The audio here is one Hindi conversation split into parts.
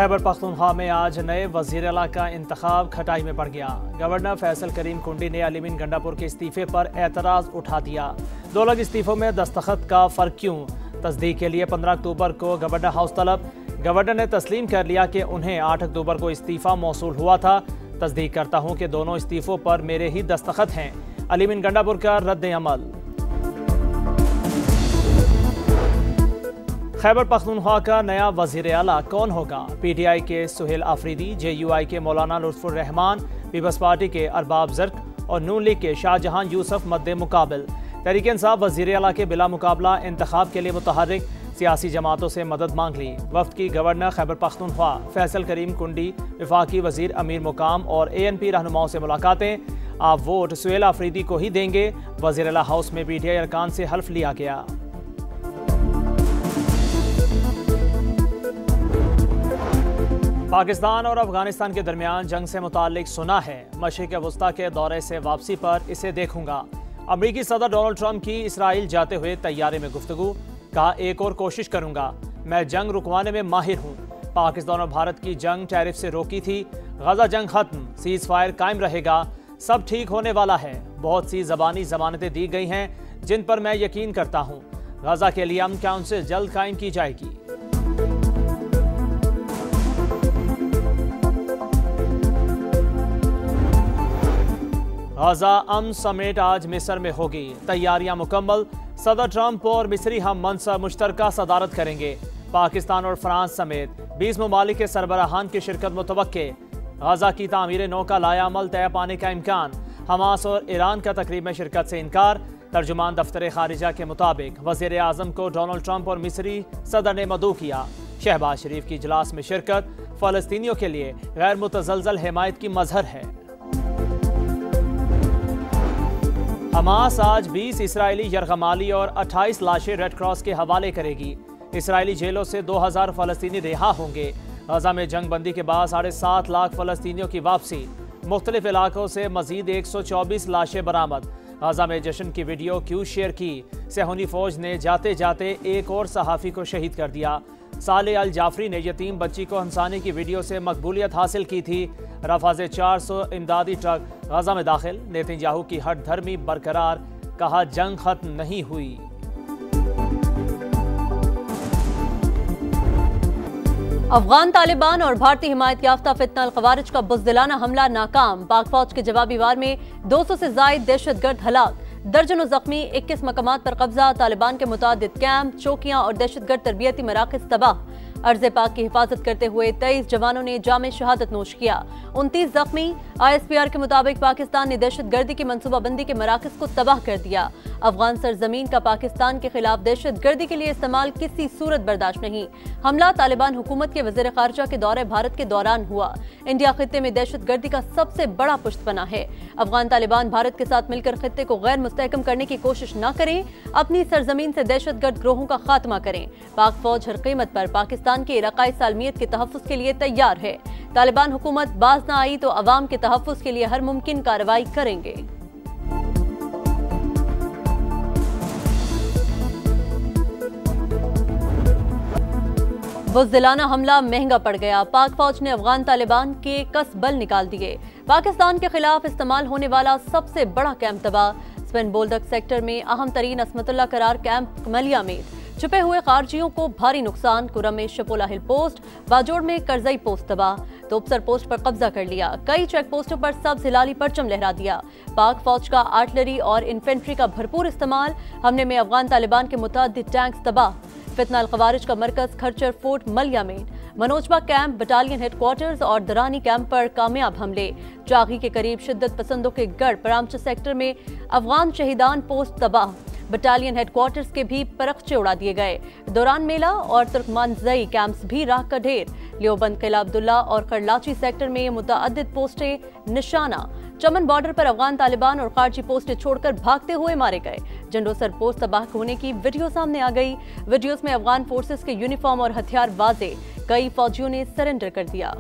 खैबर पख्तूनख्वा में आज नए वज़ीर आला का इंतखाब खटाई में पड़ गया। गवर्नर फैसल करीम कुंडी ने अलीमीन गंडापुर के इस्तीफे पर एतराज़ उठा दिया। 2 अलग इस्तीफों में दस्तखत का फ़र्क क्यों? तस्दीक के लिए 15 अक्टूबर को गवर्नर हाउस तलब। गवर्नर ने तस्लीम कर लिया कि उन्हें 8 अक्टूबर को इस्तीफ़ा मौसूल हुआ था। तस्दीक करता हूँ कि दोनों इस्तीफ़ों पर मेरे ही दस्तखत हैं। अलीमीन गंडापुर का रद्द अमल। खैबर पख्तूनख्वा का नया वज़ीर आला कौन होगा? PTI के सुहेल आफरीदी, JUI के मौलाना लुत्फुर रहमान, पीपल्स पार्टी के अरबाब ज़र्क और नून लीग के शाहजहां यूसुफ मद्दे मुकाबिल। तहरीक इंसाफ वज़ीर आला के बिला मुकाबला इंतखाब के लिए मुतहर्रिक, सियासी जमातों से मदद मांग ली। वफ्द की गवर्नर खैबर पख्तूनख्वा फैसल करीम कुंडी, वफाकी वज़ीर अमीर मुकाम और ANP रहनुमाओं से मुलाकातें। आप वोट सुहेल आफरीदी को ही देंगे। वज़ीर आला हाउस में PTI अरकान से हल्फ लिया गया। पाकिस्तान और अफगानिस्तान के दरमियान जंग से मुताल्लिक सुना है। मशरिक़ वस्ता के दौरे से वापसी पर इसे देखूंगा। अमरीकी सदर डोनाल्ड ट्रंप की इसराइल जाते हुए तैयारे में गुफ्तगू। कहा, एक और कोशिश करूंगा, मैं जंग रुकवाने में माहिर हूँ। पाकिस्तान और भारत की जंग टैरिफ से रोकी थी। गजा जंग खत्म, सीज फायर कायम रहेगा, सब ठीक होने वाला है। बहुत सी ज़बानी ज़मानतें दी गई हैं जिन पर मैं यकीन करता हूँ। गजा के लिए अमन काउंसिल जल्द कायम की जाएगी। गजा अमन समेट आज मिस्र में होगी। तैयारियां मुकम्मल। सदर ट्रंप और मिस्री हम मनसब मुश्तरका सदारत करेंगे। पाकिस्तान और फ्रांस समेत 20 ममालिक के सरबराहान की शिरकत मुतवक्के। गजा की तामीर नौ का लायामल तय पाने का इम्कान। हमास और ईरान का तकरीब में शिरकत से इनकार। तर्जुमान दफ्तर खारिजा के मुताबिक वज़ीर आज़म को डोनाल्ड ट्रंप और मिस्री सदर ने मदऊ किया। शहबाज शरीफ की इजलास में शिरकत फ़लस्तीनियों के लिए गैर मुतज़लज़ल हिमायत की मजहर है। हमास आज 20 इसराइली यरगमाली और 28 लाशें रेड क्रॉस के हवाले करेगी। इसराइली जेलों से 2000 फ़लस्तीनी रिहा होंगे। गजा में जंग बंदी के बाद 7.5 लाख फ़लस्तीनियों की वापसी। मुख्तलिफ इलाकों से मजीद 124 लाशें बरामद। गजा में जश्न की वीडियो क्यों शेयर की? सेहूनी फौज ने जाते जाते एक और सहाफ़ी को शहीद कर दिया। साले अल जाफरी ने यतीम बच्ची को हंसाने की वीडियो से मकबूलियत हासिल की थी। रफा से 400 इमदादी ट्रक गजा में दाखिल। नेतन्याहू की हट धर्मी बरकरार, कहा जंग खत्म नहीं हुई। अफगान तालिबान और भारतीय हिमायत याफ्ता फितना अल ख़वारिज का बुज़दिलाना हमला नाकाम। पाक फौज के जवाबी वार में 200 से ज़ायद दहशतगर्द हलाक, दर्जनों जख्मी, 21 मकामात पर कब्जा। तालिबान के मुतादिद कैंप, चौकियां और दहशतगर्द तरबियती मराकज़ तबाह। अर्ज़ पाक की हिफाजत करते हुए 23 जवानों ने जामे शहादत नोश किया। 29 जख्मी। ISPR के मुताबिक पाकिस्तान ने दहशतगर्दी की मनसूबाबंदी के मराकज़ को तबाह कर दिया। अफगान सरजमीन का पाकिस्तान के खिलाफ दहशतगर्दी के लिए इस्तेमाल किसी सूरत बर्दाश्त नहीं। हमला तालिबान हुकूमत के वज़ीर ख़ारिजा के दौरे भारत के दौरान हुआ। इंडिया खित्ते में दहशतगर्दी का सबसे बड़ा पुश्तपना है। अफगान तालिबान भारत के साथ मिलकर खित्ते को गैर मुस्तहकम करने की कोशिश न करें, अपनी सरजमीन से दहशतगर्द ग्रोहों का खात्मा करें। पाक फौज हर कीमत पर पाकिस्तान की इलाकाई सालमियत के तहफ़्फ़ुज़ के लिए तैयार है। तालिबान हुकूमत बाज न आई तो अवाम के तहफ़्फ़ुज़ के लिए हर मुमकिन कार्रवाई करेंगे। बुज़दिलाना हमला महंगा पड़ गया। पाक फौज ने अफगान तालिबान के कस बल निकाल दिए। पाकिस्तान के खिलाफ इस्तेमाल होने वाला सबसे बड़ा कैंप तबाह। स्पिन बोल्डक सेक्टर में अहम तरीन असमतुल्ला करार कैंप कमलिया में छुपे हुए खारजियों को भारी नुकसान। कुरम में शपोला हिल पोस्ट, बाजोड़ में करजई पोस्ट तबाह। तोपसर पोस्ट पर कब्जा कर लिया। कई चेक पोस्टों पर सब्ज़ हिलाली परचम लहरा दिया। पाक फौज का आर्टिलरी और इन्फेंट्री का भरपूर इस्तेमाल। हमले में अफगान तालिबान के मुतादिद टैंक्स तबाह। फितना अल ख़वारिज का मरकज खरचर फोर्ट मलिया में, मनोजबा कैंप, बटालियन हेडक्वार्टर्स और दरानी कैंप पर कामयाब हमले। चागी के करीब शिद्दत पसंदों के गढ़ परामचा सेक्टर में अफगान शहीदान पोस्ट तबाह। बटालियन हेडक्वार्टर्स के भी परखचे उड़ा दिए गए। दौरान मेला और तुर्कमानजई कैंप्स भी राख का ढेर। लियोबंद, किला अब्दुल्ला और करलाची सेक्टर में मुतअद्दिद पोस्टें निशाना। चमन बॉर्डर पर अफगान तालिबान और खारजी पोस्टें छोड़कर भागते हुए मारे गए। जंडोसर पोस्ट तबाह होने की वीडियो सामने आ गई। वीडियोस में अफगान फोर्सेस के यूनिफॉर्म और हथियार वाजे। कई फौजियों ने सरेंडर कर दिया।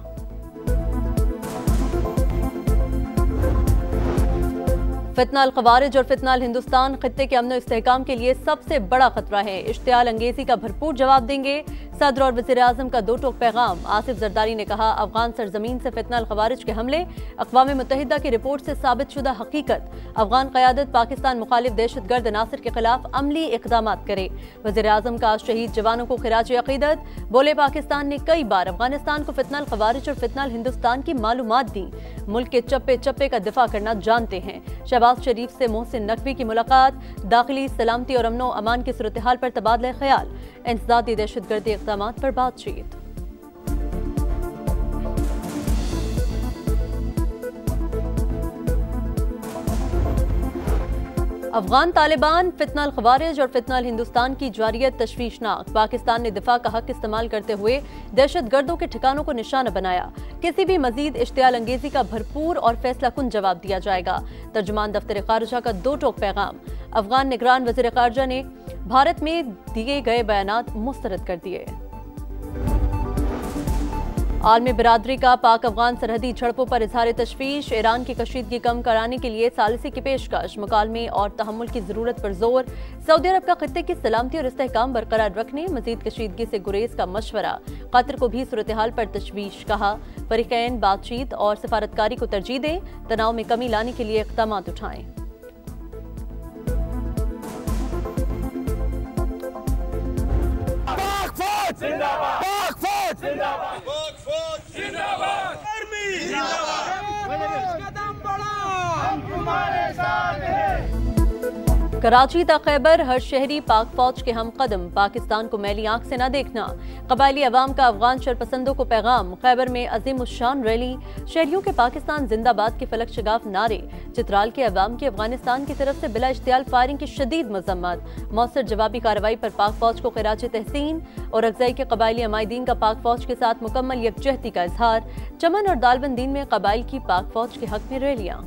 फितना अल ख़वारिज और फितना अल हिंदुस्तान खित्ते के अमन और इस्तेहकाम के लिए सबसे बड़ा खतरा है। इश्तियाल अंगेजी का भरपूर जवाब देंगे। सदर और वज़ीर आज़म का दो टोक पैगाम। आसिफ जरदारी ने कहा, अफगान सरजमीन से फितना अल खवारिज के हमले अक़वाम मुत्तहिदा की रिपोर्ट से साबित शुदा हकीकत। अफगान क़यादत पाकिस्तान मुखालिफ दहशतगर्द अनासर के खिलाफ अमली इक़दाम करे। वज़ीर आज़म का शहीद जवानों को खिराज अक़ीदत। बोले, पाकिस्तान ने कई बार अफगानिस्तान को फितना अल खवारिज और फितना अल हिंदुस्तान की मालूमात दी। मुल्क के चप्पे चप्पे का दिफा करना जानते हैं। शहबाज शरीफ से मोहसिन नकवी की मुलाकात। दाखिली सलामती और अमनो अमान की सूरत हाल पर तबादला ख्याल। इंसदादी दहशतगर्दी इक़दामात पर बातचीत। अफगान तालिबान, फितना अल खवारिज और फितना अल हिंदुस्तान की जारियत तशवीशनाक। पाकिस्तान ने दिफा का हक इस्तेमाल करते हुए दहशतगर्दों के ठिकानों को निशाना बनाया। किसी भी मजीद इश्तियाल अंगेजी का भरपूर और फैसला कुन जवाब दिया जाएगा। तर्जुमान दफ्तर खारजा का दो टोक पैगाम। अफगान निगरान वज़ीर खारजा ने भारत में दिए गए बयानात मुस्तरद कर दिए। आलमी बिरादरी का पाक अफगान सरहदी झड़पों पर इजहार तशवीश। ईरान की कशीदगी कम कराने के लिए सालिसी की पेशकश। मुकालमे और तहम्मुल की जरूरत पर जोर। सऊदी अरब का खित्ते की सलामती और इस्तेहकाम बरकरार रखने, मजीद कशीदगी से गुरेज का मशवरा। कतर को भी सूरत हाल पर तशवीश। कहा, फरीकैन बातचीत और सफारतकारी को तरजीह दें, तनाव में कमी लाने के लिए इक़दाम उठाएं। कराची ता खैबर, हर शहरी पाक फौज के हम कदम। पाकिस्तान को मैली आंख से न देखना। कबायली अवाम का अफगान शरपसंदों को पैगाम। खैबर में अजीम उश्शान रैली। शहरियों के पाकिस्तान जिंदाबाद के फलक शगाफ नारे। चित्राल के अवाम की अफगानिस्तान की तरफ से बिला इश्तियाल फायरिंग की शदीद मजम्मत। मौसर जवाबी कार्रवाई पर पाक फौज को खिराज तहसीन और अगज़ई के कबायली अमायदीन का पाक फौज के साथ मुकम्मल यकजहती का इजहार। चमन और दालबंदीन में कबाइल की पाक फौज के हक में रैलियां।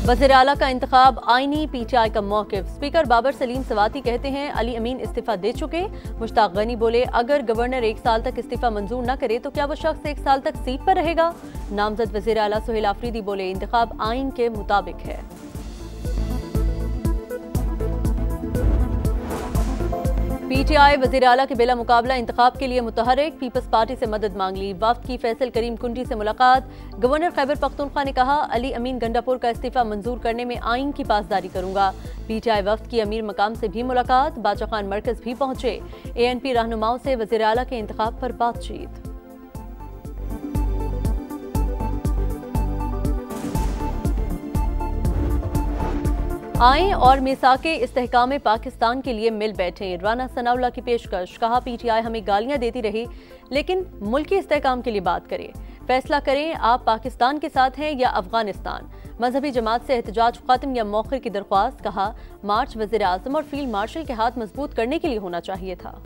वज़ीर आला का इंतखाब आईनी, PTI का मौक़िफ़। स्पीकर बाबर सलीम सवाती कहते हैं, अली अमीन इस्तीफा दे चुके। मुश्ताक गनी बोले, अगर गवर्नर 1 साल तक इस्तीफा मंजूर न करे तो क्या वो शख्स 1 साल तक सीट पर रहेगा। नामजद वज़ीर आला सुहेल आफरीदी बोले, इंतखाब आईन के मुताबिक है। PTI वज़ीर आला के बिला मुकाबला इंतखाब के लिए मुतहरिक। पीपल्स पार्टी से मदद मांग ली। वफ्द की फैसल करीम कुंडी से मुलाकात। गवर्नर खैबर पख्तूनख्वा ने कहा, अली अमीन गंडापुर का इस्तीफा मंजूर करने में आइन की पासदारी करूंगा। PTI वफ्द की अमीर मकाम से भी मुलाकात। बाचा खान मरकज भी पहुंचे। ANP रहनुमाओं से वज़ीर आला के इंतखाब पर बातचीत। आएं और मिसाके इस्तेहकाम पाकिस्तान के लिए मिल बैठे। राना सनाउल्लाह की पेशकश। कहा, PTI हमें गालियां देती रही लेकिन मुल्की इस्तेहकाम के लिए बात करें। फैसला करें, आप पाकिस्तान के साथ हैं या अफगानिस्तान। मजहबी जमात से एहतजाज खत्म या मौखिर की दरख्वास्त। कहा, मार्च वज़ीर आज़म और फील्ड मार्शल के हाथ मजबूत करने के लिए होना चाहिए था।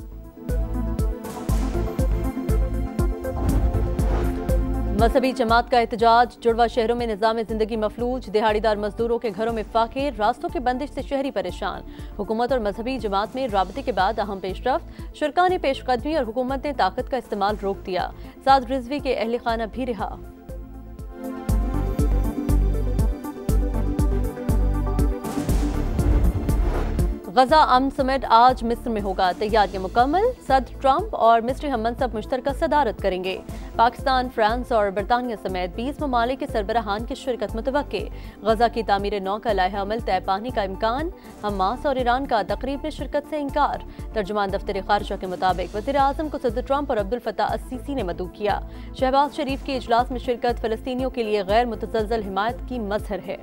मजहबी जमात का एहतजाज। जुड़वा शहरों में निज़ाम जिंदगी मफलूज। दिहाड़ीदार मजदूरों के घरों में फाके। रास्तों की बंदिश से शहरी परेशान। हुकूमत और मजहबी जमात में राबते के बाद अहम पेशरफ्त। शुरका ने पेशकदमी और हुकूमत ने ताकत का इस्तेमाल रोक दिया। साद रिजवी के अहले खाना भी रिहा। गजा अमन समिट आज मिस्र में होगा। तैयारियां मुकम्मल। सदर ट्रंप और मिस्री हम मनसब मुश्तरका सदारत करेंगे। पाकिस्तान, फ्रांस और बरतानिया समेत 20 ममालिक के सरबराहान की शिरकत मुतवक्के। गजा की तामीर नौ का लाहे अमल तय पाने का इम्कान। हमास और ईरान का तकरीब में शिरकत से इंकार। तर्जुमान दफ्तर खारजा के मुताबिक वज़ीर आज़म को सदर ट्रंप और अब्दुल फत्ताह अस्सीसी ने मदऊ किया। शहबाज शरीफ के इजलास में शिरकत फ़लस्तीनियों के लिए गैर मुतज़लज़ल हिमायत की मज़हर है।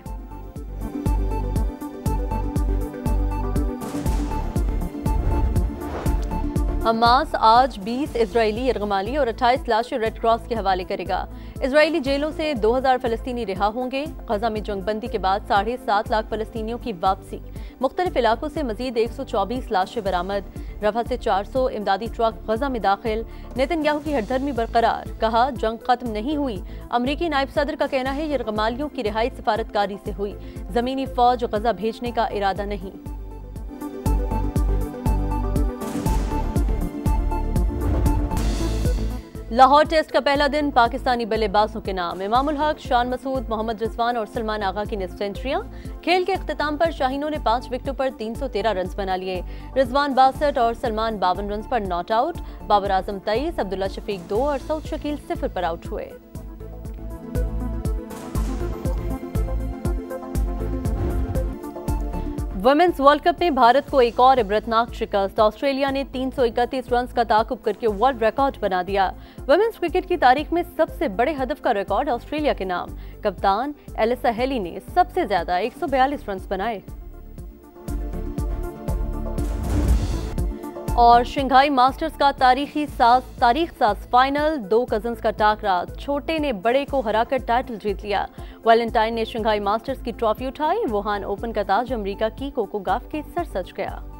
हमास आज 20 इजरायली यरगमाली और 28 लाशें रेड क्रॉस के हवाले करेगा। इजरायली जेलों से 2000 फलस्तीनी रिहा होंगे। गजा में जंगबंदी के बाद 7.5 लाख फलस्तीनियों की वापसी। मुख्तलिफ इलाकों से मजीद 124 लाशें बरामद। रफा से 400 इमदादी ट्रक गजा में दाखिल। नेतन्याहू की हरधर्मी बरकरार। कहा, जंग खत्म नहीं हुई। अमरीकी नायब सदर का कहना है, यरगमालियों की रिहाई सिफारतकारी से हुई। जमीनी फौज गजा भेजने का इरादा नहीं। लाहौर टेस्ट का पहला दिन पाकिस्तानी बल्लेबाजों के नाम। इमामुल हक, शान मसूद, मोहम्मद रिजवान और सलमान आगा की निस्फ सेंचुरियां। खेल के इख्तिताम पर शाहीनों ने 5 विकेटों पर 313 रन बना लिए। रिजवान 62 और सलमान 52 रन पर नॉट आउट। बाबर आजम 23, अब्दुल्ला शफीक 2 और सऊद शकील 0 पर आउट हुए। वुमेन्स वर्ल्ड कप में भारत को एक और इबरतनाक शिकस्त। ऑस्ट्रेलिया ने 331 रन का ताकुब करके वर्ल्ड रिकॉर्ड बना दिया। वुमेन्स क्रिकेट की तारीख में सबसे बड़े हदफ का रिकॉर्ड ऑस्ट्रेलिया के नाम। कप्तान एलिसा हेली ने सबसे ज्यादा 142 रन बनाए। और शंघाई मास्टर्स का तारीख साज फाइनल, 2 कजन्स का टाकरा। छोटे ने बड़े को हराकर टाइटल जीत लिया। वैलेंटाइन ने शंघाई मास्टर्स की ट्रॉफी उठाई। वुहान ओपन का ताज अमेरिका की कोको गॉफ के सर सज गया।